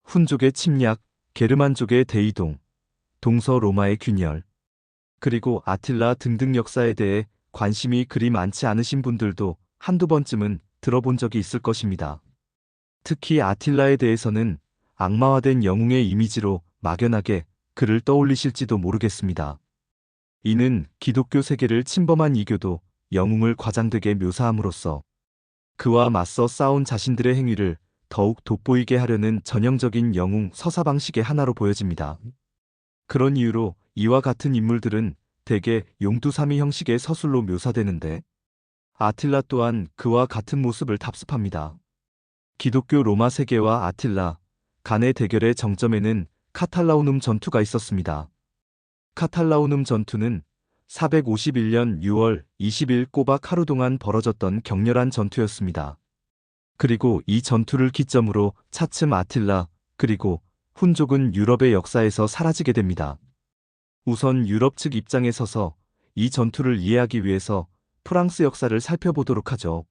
훈족의 침략, 게르만족의 대이동, 동서 로마의 균열, 그리고 아틸라 등등 역사에 대해 관심이 그리 많지 않으신 분들도 한두 번쯤은 들어본 적이 있을 것입니다. 특히 아틸라에 대해서는 악마화된 영웅의 이미지로 막연하게 그를 떠올리실지도 모르겠습니다. 이는 기독교 세계를 침범한 이교도 영웅을 과장되게 묘사함으로써 그와 맞서 싸운 자신들의 행위를 더욱 돋보이게 하려는 전형적인 영웅 서사 방식의 하나로 보여집니다. 그런 이유로 이와 같은 인물들은 대개 용두사미 형식의 서술로 묘사되는데 아틸라 또한 그와 같은 모습을 답습합니다. 기독교 로마 세계와 아틸라 간의 대결의 정점에는 카탈라우눔 전투가 있었습니다. 카탈라우눔 전투는 451년 6월 20일 꼬박 하루 동안 벌어졌던 격렬한 전투였습니다. 그리고 이 전투를 기점으로 차츰 아틸라 그리고 훈족은 유럽의 역사에서 사라지게 됩니다. 우선 유럽 측 입장에 서서 이 전투를 이해하기 위해서 프랑스 역사를 살펴보도록 하죠.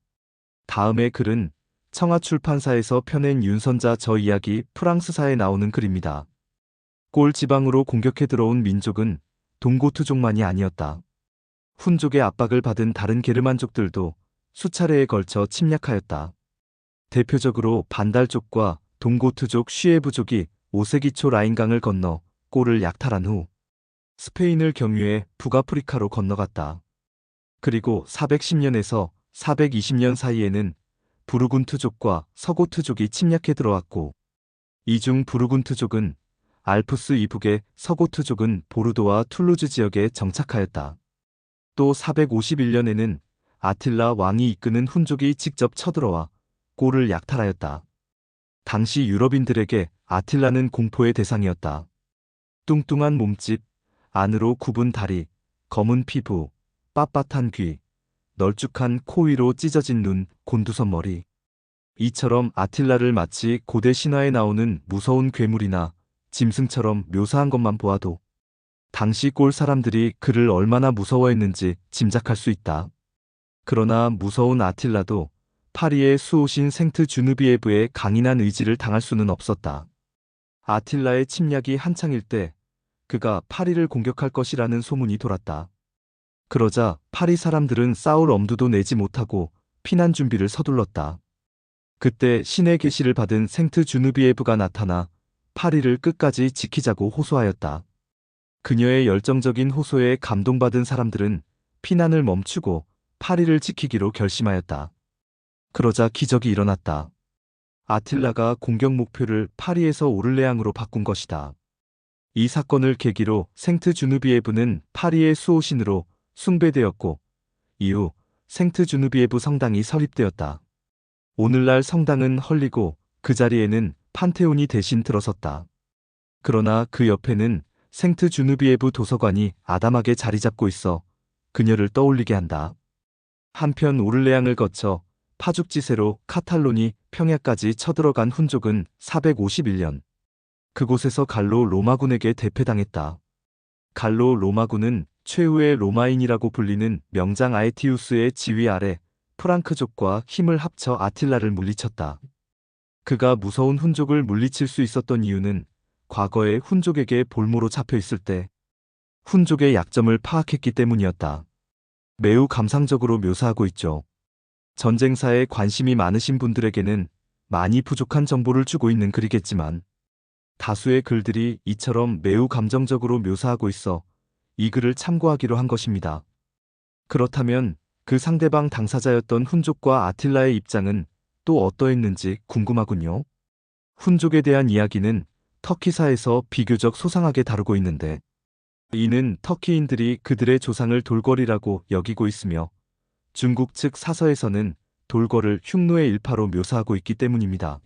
다음의 글은 청아출판사에서 펴낸 윤선자 저 이야기 프랑스사에 나오는 글입니다. 골 지방으로 공격해 들어온 민족은 동고투족만이 아니었다. 훈족의 압박을 받은 다른 게르만족들도 수차례에 걸쳐 침략하였다. 대표적으로 반달족과 동고투족 슈에부족이 5세기 초 라인강을 건너 골을 약탈한 후 스페인을 경유해 북아프리카로 건너갔다. 그리고 410년에서 420년 사이에는 부르군투족과 서고투족이 침략해 들어왔고 이 중 부르군투족은 알프스 이북의 서고투족은 보르도와 툴루즈 지역에 정착하였다. 또 451년에는 아틸라 왕이 이끄는 훈족이 직접 쳐들어와 골을 약탈하였다. 당시 유럽인들에게 아틸라는 공포의 대상이었다. 뚱뚱한 몸집, 안으로 굽은 다리, 검은 피부, 빳빳한 귀, 널쭉한 코 위로 찢어진 눈, 곤두선 머리. 이처럼 아틸라를 마치 고대 신화에 나오는 무서운 괴물이나 짐승처럼 묘사한 것만 보아도 당시 골 사람들이 그를 얼마나 무서워했는지 짐작할 수 있다. 그러나 무서운 아틸라도 파리의 수호신 생트 주누비에브의 강인한 의지를 당할 수는 없었다. 아틸라의 침략이 한창일 때 그가 파리를 공격할 것이라는 소문이 돌았다. 그러자 파리 사람들은 싸울 엄두도 내지 못하고 피난 준비를 서둘렀다. 그때 신의 계시를 받은 생트 주누비에브가 나타나 파리를 끝까지 지키자고 호소하였다. 그녀의 열정적인 호소에 감동받은 사람들은 피난을 멈추고 파리를 지키기로 결심하였다. 그러자 기적이 일어났다. 아틸라가 공격 목표를 파리에서 오를레앙으로 바꾼 것이다. 이 사건을 계기로 생트 주누비에브는 파리의 수호신으로 숭배되었고 이후 생트 주누비에브 성당이 설립되었다. 오늘날 성당은 헐리고 그 자리에는 판테온이 대신 들어섰다. 그러나 그 옆에는 생트 주누비에브 도서관이 아담하게 자리 잡고 있어 그녀를 떠올리게 한다. 한편 오를레앙을 거쳐 파죽지세로 카탈로니 평야까지 쳐들어간 훈족은 451년 그곳에서 갈로 로마군에게 대패당했다. 갈로 로마군은 최후의 로마인이라고 불리는 명장 아에티우스의 지휘 아래 프랑크족과 힘을 합쳐 아틸라를 물리쳤다. 그가 무서운 훈족을 물리칠 수 있었던 이유는 과거에 훈족에게 볼모로 잡혀 있을 때 훈족의 약점을 파악했기 때문이었다. 매우 감상적으로 묘사하고 있죠. 전쟁사에 관심이 많으신 분들에게는 많이 부족한 정보를 주고 있는 글이겠지만 다수의 글들이 이처럼 매우 감정적으로 묘사하고 있어 이 글을 참고하기로 한 것입니다. 그렇다면 그 상대방 당사자였던 훈족과 아틸라의 입장은 또 어떠했는지 궁금하군요. 훈족에 대한 이야기는 터키사에서 비교적 소상하게 다루고 있는데 이는 터키인들이 그들의 조상을 돌궐이라고 여기고 있으며 중국 측 사서에서는 돌궐을 흉노의 일파로 묘사하고 있기 때문입니다.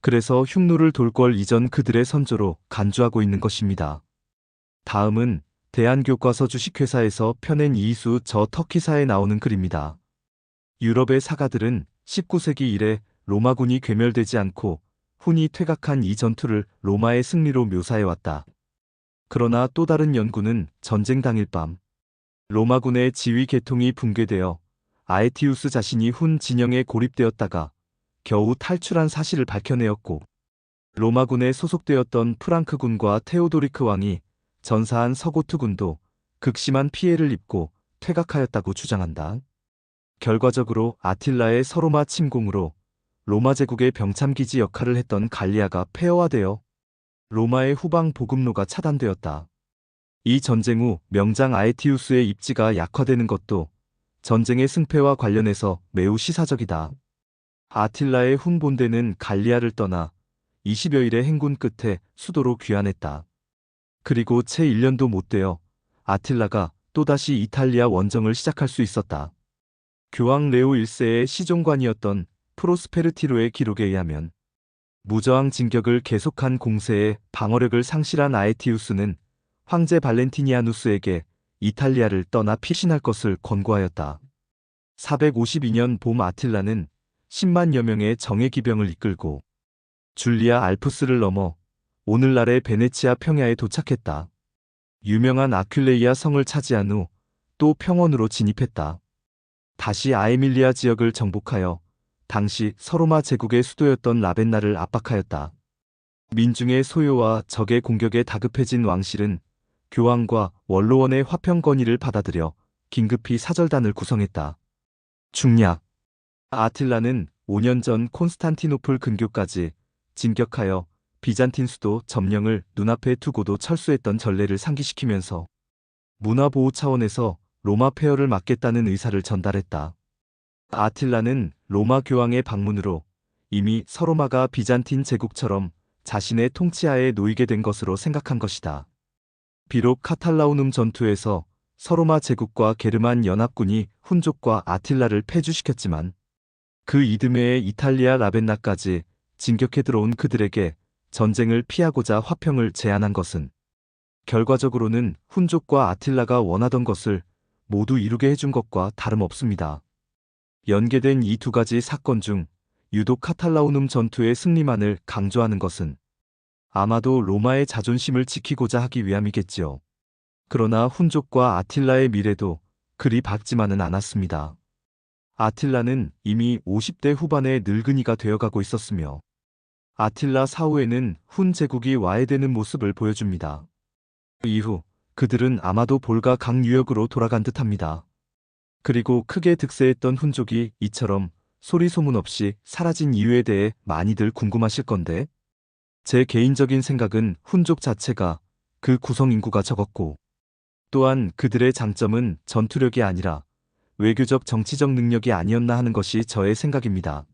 그래서 흉노를 돌궐 이전 그들의 선조로 간주하고 있는 것입니다. 다음은 대한교과서 주식회사에서 펴낸 이희수 저 터키사에 나오는 글입니다. 유럽의 사가들은 19세기 이래 로마군이 괴멸되지 않고 훈이 퇴각한 이 전투를 로마의 승리로 묘사해왔다. 그러나 또 다른 연구는 전쟁 당일 밤 로마군의 지휘 계통이 붕괴되어 아에티우스 자신이 훈 진영에 고립되었다가 겨우 탈출한 사실을 밝혀내었고 로마군에 소속되었던 프랑크군과 테오도리크 왕이 전사한 서고트군도 극심한 피해를 입고 퇴각하였다고 주장한다. 결과적으로 아틸라의 서로마 침공으로 로마 제국의 병참기지 역할을 했던 갈리아가 폐허화되어 로마의 후방 보급로가 차단되었다. 이 전쟁 후 명장 아에티우스의 입지가 약화되는 것도 전쟁의 승패와 관련해서 매우 시사적이다. 아틸라의 훈본대는 갈리아를 떠나 20여일의 행군 끝에 수도로 귀환했다. 그리고 채 1년도 못 되어 아틸라가 또다시 이탈리아 원정을 시작할 수 있었다. 교황 레오 1세의 시종관이었던 프로스페르티로의 기록에 의하면 무저항 진격을 계속한 공세에 방어력을 상실한 아에티우스는 황제 발렌티니아누스에게 이탈리아를 떠나 피신할 것을 권고하였다. 452년 봄 아틸라는 10만여 명의 정예 기병을 이끌고 줄리아 알프스를 넘어 오늘날의 베네치아 평야에 도착했다. 유명한 아큘레이아 성을 차지한 후 또 평원으로 진입했다. 다시 아에밀리아 지역을 정복하여 당시 서로마 제국의 수도였던 라벤나를 압박하였다. 민중의 소요와 적의 공격에 다급해진 왕실은 교황과 원로원의 화평 건의를 받아들여 긴급히 사절단을 구성했다. 중략 아틸라는 5년 전 콘스탄티노플 근교까지 진격하여 비잔틴 수도 점령을 눈앞에 두고도 철수했던 전례를 상기시키면서 문화보호 차원에서 로마 폐허를 막겠다는 의사를 전달했다. 아틸라는 로마 교황의 방문으로 이미 서로마가 비잔틴 제국처럼 자신의 통치하에 놓이게 된 것으로 생각한 것이다. 비록 카탈라우눔 전투에서 서로마 제국과 게르만 연합군이 훈족과 아틸라를 패주시켰지만 그 이듬해에 이탈리아 라벤나까지 진격해 들어온 그들에게 전쟁을 피하고자 화평을 제안한 것은 결과적으로는 훈족과 아틸라가 원하던 것을 모두 이루게 해준 것과 다름없습니다. 연계된 이 두 가지 사건 중 유독 카탈라우눔 전투의 승리만을 강조하는 것은 아마도 로마의 자존심을 지키고자 하기 위함이겠지요. 그러나 훈족과 아틸라의 미래도 그리 밝지만은 않았습니다. 아틸라는 이미 50대 후반의 늙은이가 되어가고 있었으며 아틸라 사후에는 훈 제국이 와해되는 모습을 보여줍니다. 그 이후 그들은 아마도 볼가 강 유역으로 돌아간 듯합니다. 그리고 크게 득세했던 훈족이 이처럼 소리 소문 없이 사라진 이유에 대해 많이들 궁금하실 건데 제 개인적인 생각은 훈족 자체가 그 구성 인구가 적었고 또한 그들의 장점은 전투력이 아니라 외교적 정치적 능력이 아니었나 하는 것이 저의 생각입니다.